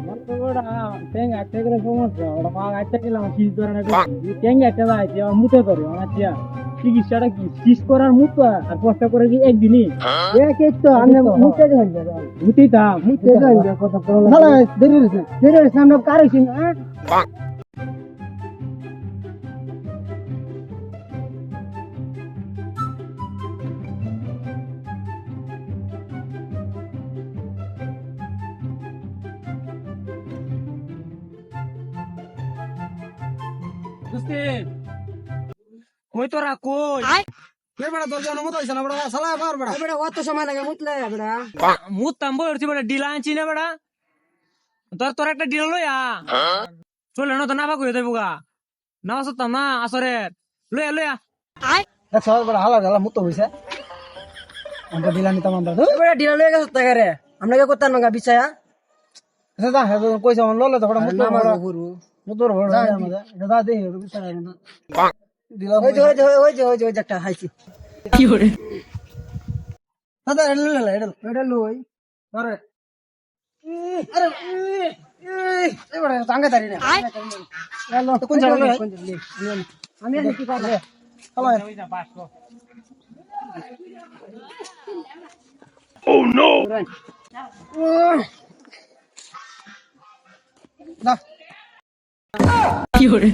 ಮತ್ತೆ ಕೂಡ ತೆಂಗ ತೆಗೆದ್ರೆ ಸಮಸ್ಯೆ ওটা মা আইতে গেলাম শীষ ধরে না তেঙ্গা একটা যাইছে আমার মুতে ধরে অনাচিয়া চিকিৎসাটা কি শীষ করার মুত আর কষ্ট করে কি একদিনই একে তো আমি মুতে যাই মুতি তা মুতে যাই কথা বলা না দেরি হইছে আমরা কারেছি না দোস্তি কই তোরা কই কে বড় দরজা মত হইছ না বড় সালা পার বড় বড় অত সময় লাগে মুতলে বড় মুতাম বলছি বড় ডিলা আনছি না বড় তোর একটা ডিল লইয়া চলে না তো না ভাগ হয়ে যাইব গা না আসতাম না আসরে লইয়া লইয়া দেখছ বড় হালা মুত হইছে আমরা ডিলা নিতাম আমরা বড় ডিলা লয়ে গেছ তাগারে আমরা কে করতাম না বিছায়া দাদা হেদো কইছ অন ললে তো বড় মুত বড় মুতর বড় আমাদের দাদা দে বিছায়া না ডিলা ওই যে একটা হাইছি কি হরে দাদা এটা লই আরে আরে এই বড় টাঙ্গা দাঁড়ি না কোন জায়গা আমি আর কি করব হ্যালো ও নো না কি হরে